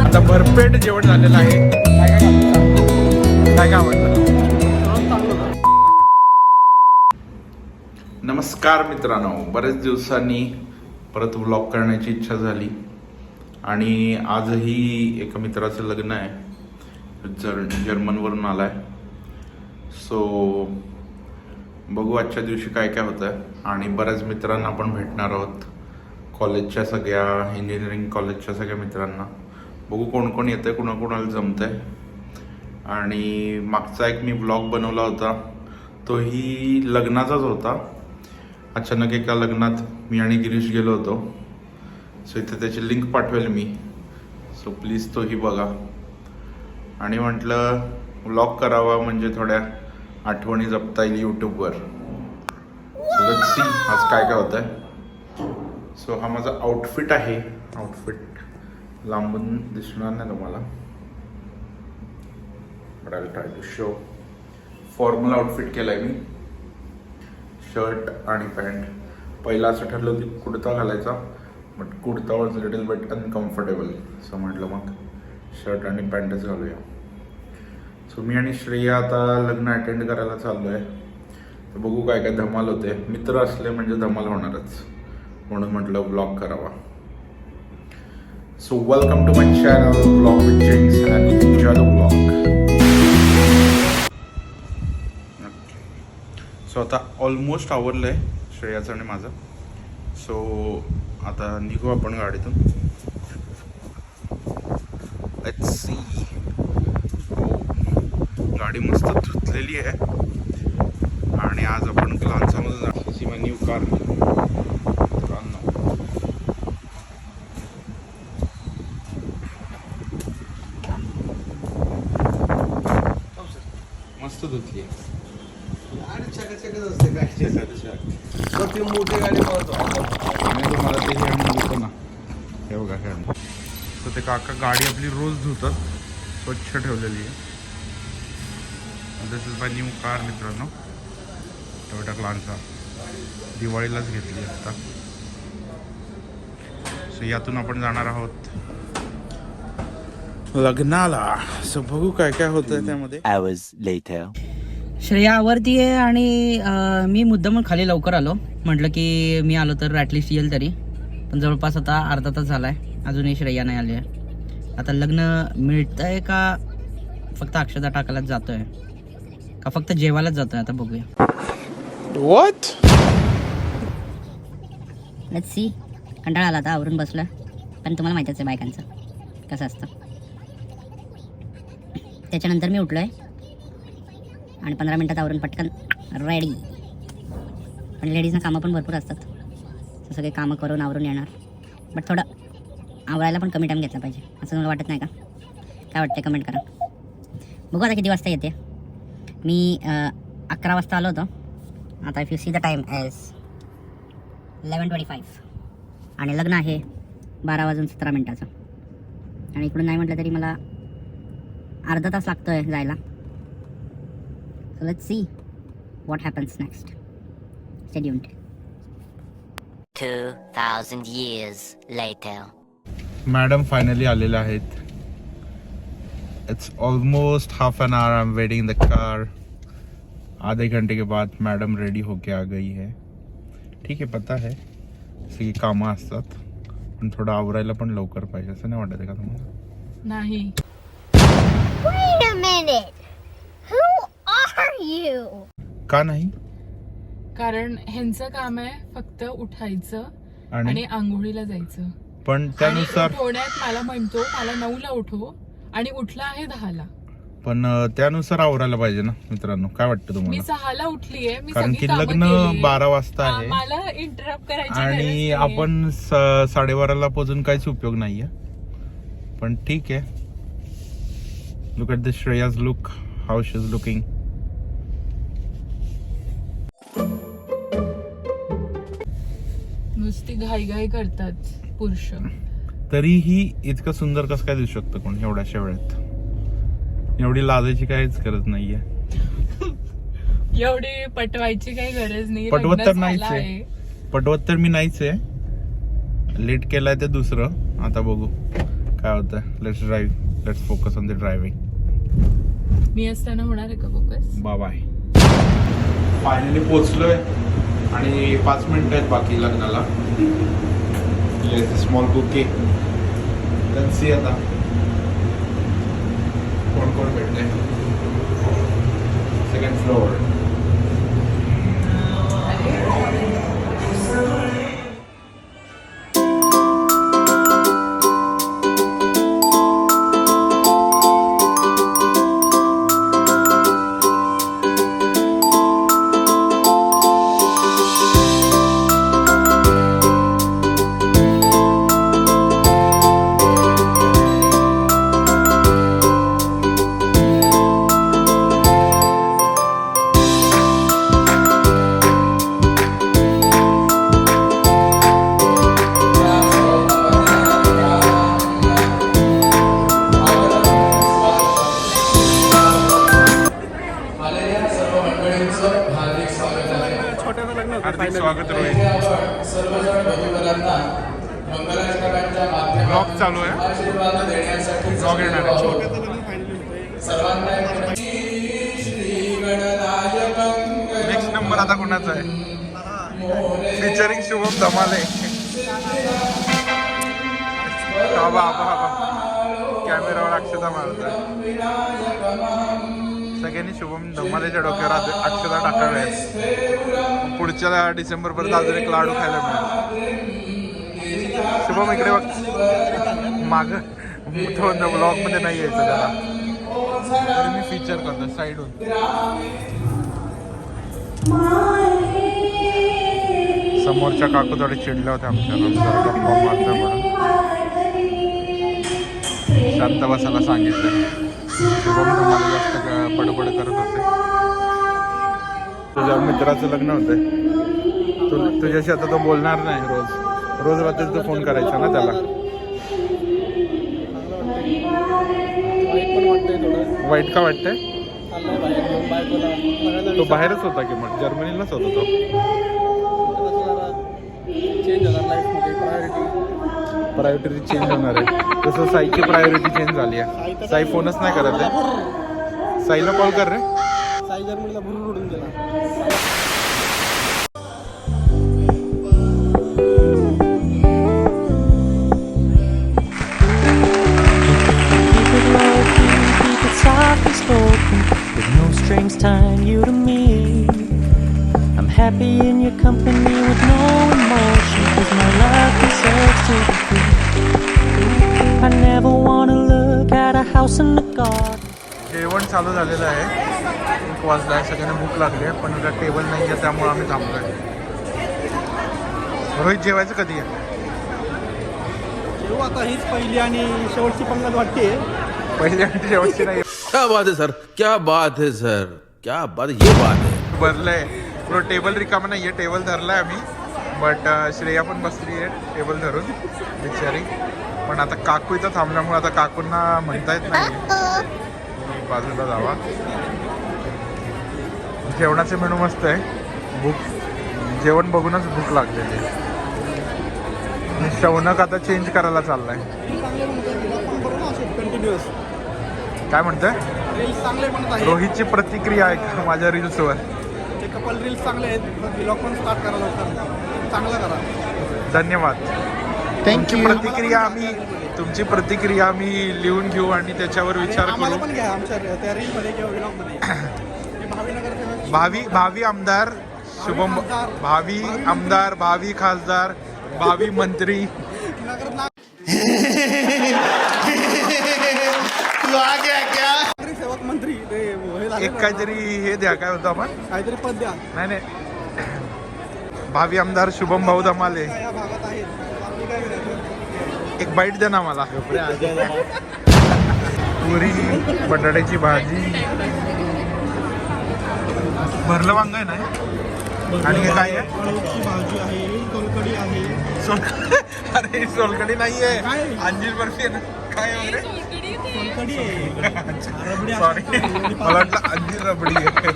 आता भरपेट जेवण झालेलं आहे. काय आवडलं? नमस्कार मित्रांनो, बरेच दिवसांनी परत व्लॉग करण्याची इच्छा झाली आणि आजही एका मित्राचं लग्न आहे. जर्मनवरून आलाय. सो बघू आजच्या दिवशी काय काय होतं. आणि बऱ्याच मित्रांना आपण भेटणार आहोत, कॉलेजच्या सगळ्या, इंजिनिअरिंग कॉलेजच्या सगळ्या मित्रांना. बघू कोण कोण येतंय, कोणाकोणाला जमतंय. आणि मागचा एक मी व्लॉग बनवला होता, तोही लग्नाचाच होता. अचानक एका लग्नात मी आणि गिरीश गेलो होतो. सो इथे त्याची लिंक पाठवेल मी, सो प्लीज तोही बघा. आणि म्हटलं व्लॉग करावा म्हणजे थोड्या आठवणी जपता येईल यूट्यूबवर. सो लेट्स सी आज काय काय होतं आहे. सो हा माझा आउटफिट आहे. आउटफिट लांबून दिसणार नाही तुम्हाला, but I will try to show. Formal outfit केलं आहे मी, शर्ट आणि पॅन्ट. पहिला असं ठरलं होती कुर्ता घालायचा, but kurta was little but uncomfortable. So म्हटलं मग शर्ट आणि पॅन्टच घालूया. सो मी आणि श्रेया आता लग्न अटेंड करायला चाललो आहे. तर बघू काय काय धमाल होते. मित्र असले म्हणजे धमाल होणारच, म्हणून म्हटलं व्लॉग करावा. So welcome to my channel vlog with James and enjoy the vlog. So आता ऑलमोस्ट आवरलं आहे श्रेयाचं आणि माझं. सो आता निघू आपण गाडीतून. Let's see. गाडी मस्त धुतलेली आहे आणि आज आपण ग्लान्सामध्ये जाणार. See my new car. मस्त धुतली आहे. ती मोठी गाडी पळतो आणि तुम्हाला ते हँड धुतो ना, हे बघा हँड. तर ते काका गाडी आपली रोज धुतात, स्वच्छ ठेवलेली आहे. दिस इज माय न्यू कार मित्रांनो, टोयोटा ग्लान्सा. दिवाळीलाच घेतली आता. सो यातून आपण जाणार आहोत लग्नाला. सो बघू काय काय होतं त्यामध्ये. Hours later. श्रेया आवरती आहे आणि मी मुद्दाम खाली लवकर आलो. म्हटलं की मी आलो तर ॲटलिस्ट येईल तरी, पण जवळपास आता अर्धा तास झाला आहे, अजूनही श्रेया नाही आली आहे. आता लग्न मिळतं आहे का फक्त अक्षता टाकायलाच जातो आहे का फक्त जेवायलाच जातो आहे, आता बघूया. व्हॉट? Let's see. कंटाळा आला आता, आवरून बसलं. पण तुम्हाला माहितीच आहे बायकांचं कसं असतं. त्याच्यानंतर मी उठलो आहे आणि 15 मिनटात आवरून पटकन रेडी. पण लेडीजना कामं पण भरपूर असतात, तर सगळे कामं करून आवरून येणार. बट थोडं आवरायला पण कमी टाईम घेतला पाहिजे, असं मला वाटत नाही का? काय वाटतं कमेंट करा. बघू आता किती वाजता येते. मी 11 वाजता आलो होतो. आता if you see the time as 11:25 आणि लग्न आहे 12:17 आणि इकडून नाही म्हटलं तरी मला अर्धा तास लागतो आहे जायला. So let's see what happens next. Stay tuned. 2000 years later. Madam finally आलेल्या आहेत. It's almost half an hour I am waiting in the car. आधे घंटे के बाद मैडम रेडी होके आ गई है. ठीक आहे, पता है सगळी कामं असतात, पण थोडं आवरायला पण लवकर पाहिजे, असं नाही वाटत का तुम्हाला? नाही. Wait a minute. Who are you? का नाही? कारण ह्यांचं काम आहे फक्त उठायचं आणि आणि आंघोळीला जायचं. पण आणि त्यानुसार उठवण्यात मला म्हणतो मला 9ला उठव आणि उठला आहे 10ला. पण त्यानुसार आवरायला पाहिजे ना मित्रांनो. काय वाटतं मी तुम्हाला? 6ला उठलीये. मी कारण सगळी की कामं लग्न केलीये. 12 वाजता आहे मला इंटरप्ट करायची गरज आणि नाहीये. आपण 12:30ला पोहोचून काहीच उपयोग नाहीये. पण ठीक आहे. Look at this Shreya's look, how she is looking. नुसती घाईघाई करतात पुरुष. तरीही इतकं सुंदर कसं काय दिसू शकतं कोण एवढ्याशा वेळेत? एवढी लाजायची काहीच गरज नाहीये. एवढी पटवायची काही गरज नाही. पटवत तर लग्न नाहीच झालं आहे. पटवत तर मी नाहीच आहे. लेट केलाय ते दुसरं, आता बघू. काय होतं. Let's drive, let's focus on the driving. मी असताना होणार आहे का फोकस? बाय. फायनली पोचलोय आणि 5 मिनिटं आहेत बाकी लग्नाला. स्मॉल बुके सी आता कोण कोण भेटते. Second floor. हार्दिक स्वागत रोहित. ब्लॉग चालू आहे. ब्लॉग येणार आहे. नेक्स्ट नंबर आता कोणाचा आहे? फिचरिंग शुभम धमाले. कॅमेरावर अक्षता मारतोय. सगळ्यांनी शुभम धमालेच्या डोक्यावर अक्षता टाकाव्या. पुढच्या डिसेंबरपर्यंत अजून एक लाडू खायला मिळेल. शुभम इकडे बघ. माग तो ब्लॉग मध्ये नाही यायचं त्याला. तरी मी फीचर करतो साईडून. समोरच्या काकू थोडे चिडल्या होत्या आमच्या गप्पा मारता म्हणून. शांत बसायला सांगितलं. शुभम धमाले जास्त बडबड करत होते. तुझ्या मित्राचं लग्न होतंय. तुझ्याशी आता तो बोलणार नाही. रोज रात्री तू फोन करायचा ना त्याला. वाईट का वाटतंय? तो बाहेरच होता की मग जर्मनीलाच होता तो. प्रायोरिटी चेंज होणार आहे. तसं साईची प्रायोरिटी चेंज झाली आहे. साई फोनच नाही करत आहे. साईला कॉल कर रे. साई जर्मनीला भरून उडून गेला. With no strings tying you to me. I'm happy in your company with no emotion, 'cause my life deserves to be free. I never wanna look at a house in the garden. जेवण चालू झालेलं आहे. 1 वाजला आहे. सगळ्यांना भूक लागली आहे पण आता टेबल नाही आहे त्यामुळे आम्ही थांबलोय. रोहित जेवायचं कधी आहे? जेव्हा आता हीच पहिली आणि शेवटची पंगत वाटते. पहिली आणि शेवटची नाही. क्या बात है सर, क्या बात है सर, क्या बात, ये बात है. भरलंय पुरं. टेबल रिकामा नाही आहे. टेबल धरलाय आम्ही. बट श्रेया पण बसली आहे टेबल धरून बिचारी. पण आता काकू इथं थांबल्यामुळे आता काकूंना म्हणता येत नाही बाजूला जावा. जेवणाचे मेनू मस्त आहे. जेवण बघूनच भूक लागलेली आहे. शौनक आता चेंज करायला चाललाय. कंटिन्युअस काय म्हणतोय? रील्स चांगले बनत आहेत. रोहितची प्रतिक्रिया आहे का माझ्या रील्सवर? ते कपल रील्स चांगले आहेत. ब्लॉग पण स्टार्ट करा लवकर. चांगलं करा. धन्यवाद. तुमची प्रतिक्रिया आम्ही लिहून घेऊ आणि त्याच्यावर विचार आम्हाला करू. पण घ्या आमच्या त्या रीलमध्ये किंवा व्लॉगमध्ये. भावी आमदार शुभम, भावी आमदार, भावी खासदार, भावी मंत्री. सेवक मंत्री एक काहीतरी हे द्या. काय होतं आपण? काहीतरी पद द्या. नाही भावी आमदार शुभम भाऊ धमाले. या भागात आहेत. आपली काय करायचं? एक बाईट द्या ना मला. पुरी, बटाट्याची भाजी, भरलं वांग आहे ना. आणि हे काय आहे? भाजी आहे, सोलकढी आहे. अरे सोलकढी नाही आहे. अंजीर बर्फी आहे. काय वगैरे सोलकढी आहे. सॉरी मला वाटलं अंजीर रबडी आहे.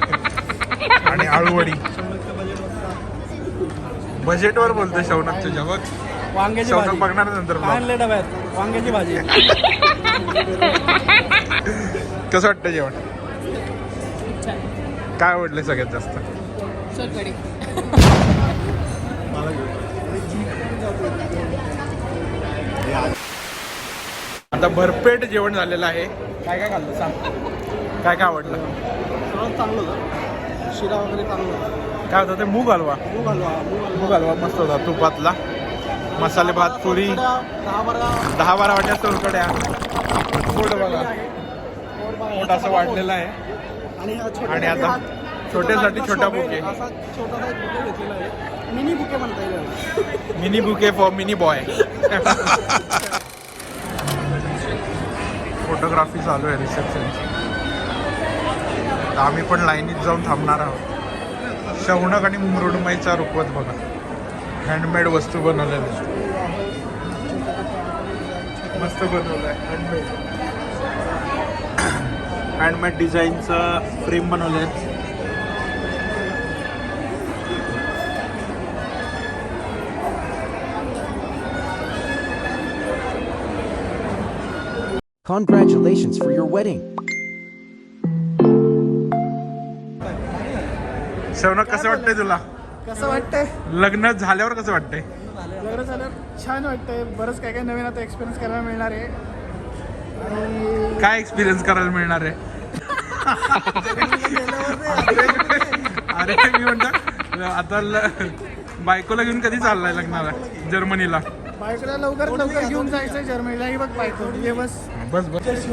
आणि आळूवडी. बजेटवर बोलतोय शौनकच्या जवळ. वांग्याची शौनक भाजी बघणार नंतर काय vlog. आणले डब्यात वांग्याची भाजी कसं वाटतं जेवण? काय आवडलं सगळ्यात जास्त? सोलकढी. आता भरपेट जेवण झालेलं आहे. काय काय खाल्लं सांग, काय काय आवडलं? सर्वात चांगलं होतं शिरा वगैरे चांगलं होतं काय होतं ते? मूग हलवा. मूग हलवा मस्त होता, तुपातला. मसाले भात, पुरी, 10-12 वाट्या सोलकड्या. पोट बघा, पोट असं वाढलेलं आहे. आणि आता छोट्यासाठी छोटा बुके. असा छोटासा एक बुके घेतलेला आहे, मिनी बुके म्हणता येईल. Mini bouquet for mini boy. Photography चालू आहे रिसेप्शनची. तर आम्ही पण लाईनीत जाऊन थांबणार आहोत. शौनक आणि मृण्मयीचा रुखवत बघा, हँडमेड वस्तू बनवलेल्या. मस्त बनवलं आहे, हँडमेड डिझाईनचं फ्रेम बनवलं आहे. Congratulations for your wedding. Shaunak कसं वाटतंय तुला? कसं वाटतंय? लग्न झाल्यावर कसं वाटतंय? लग्न झाल्यावर छान वाटतंय. बरंच काय काय नवीन आता एक्सपिरियन्स करायला मिळणार आहे. आणि काय एक्सपिरियन्स करायला मिळणार आहे? अरे मी म्हणतो आता बायकोला घेऊन कधी चाललाय लग्नाला जर्मनीला? बायकोला लवकरात लवकर घेऊन जायचं जर्मनीला. ही बघ बायको, ये बस. बस बस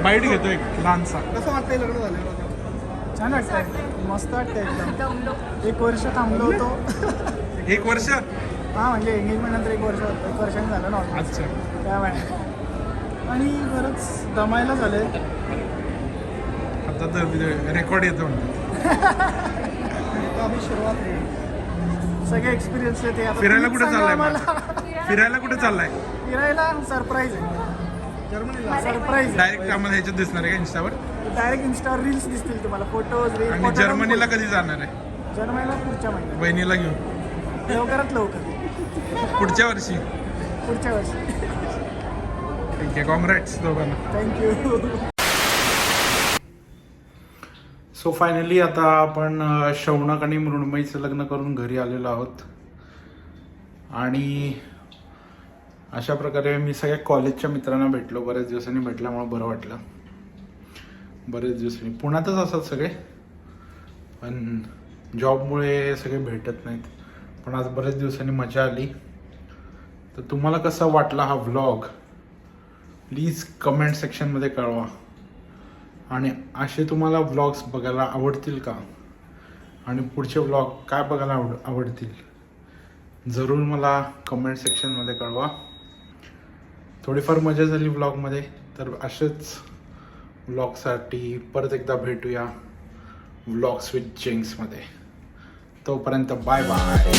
बाईट घेतो एक लहानसा. कसं वाटतंय लग्न झालेलं? छान वाटतंय, मस्त वाटतंय एकदम. 1 वर्ष थांबलो होतो. 1 वर्ष? हां म्हणजे एंगेजमेंट नंतर 1 वर्षाने झालं ना ऑलमोस्ट. अच्छा. त्यामुळे आणि बरंच दमायला झालंय आता तर रेकॉर्ड येतो म्हणतो. आम्ही सुरुवात आहे. सगळे एक्सपिरियन्स आहे ते. आता फिरायला तुम्हीच कुठे सांगा चाललाय आम्हाला. फिरायला कुठे चाललाय? फिरायला सरप्राईज आहे. जर्मनीला सरप्राईज. डायरेक्ट आम्हाला ह्याच्यात दिसणार आहे का इंस्टावर? डायरेक्ट इंस्टावर रील्स दिसतील तुम्हाला, फोटोज रील्स. आणि जर्मनीला कधी जाणार आहे? जर्मनीला पुढच्या महिन्यात, बहिणीला घेऊन लवकरात लवकर पुढच्या वर्षी. पुढच्या वर्षी. ठीक आहे, कॉंग्रॅट्स दोघांना. थँक्यू. सो फायनली आता आपण शौनक आणि मृण्मयीचं लग्न करून घरी आलेलो आहोत. आणि अशा प्रकारे मी सगळ्या कॉलेजच्या मित्रांना भेटलो. बऱ्याच दिवसांनी भेटल्यामुळे बरं वाटलं. बरेच दिवसांनी पुण्यातच असतात सगळे, पण जॉबमुळे सगळे भेटत नाहीत. पण आज बऱ्याच दिवसांनी मजा आली. तर तुम्हाला कसा वाटला हा व्लॉग प्लीज कमेंट सेक्शनमध्ये कळवा. आणि असे तुम्हाला व्लॉग्स बघायला आवडतील का? आणि पुढचे व्लॉग काय बघायला आवडतील जरूर मला कमेंट सेक्शनमध्ये कळवा. थोडीफार मजा झाली व्लॉगमध्ये, तर असेच व्लॉगसाठी परत एकदा भेटूया व्लॉग्स विथ जेंग्समध्ये. तोपर्यंत बाय बाय.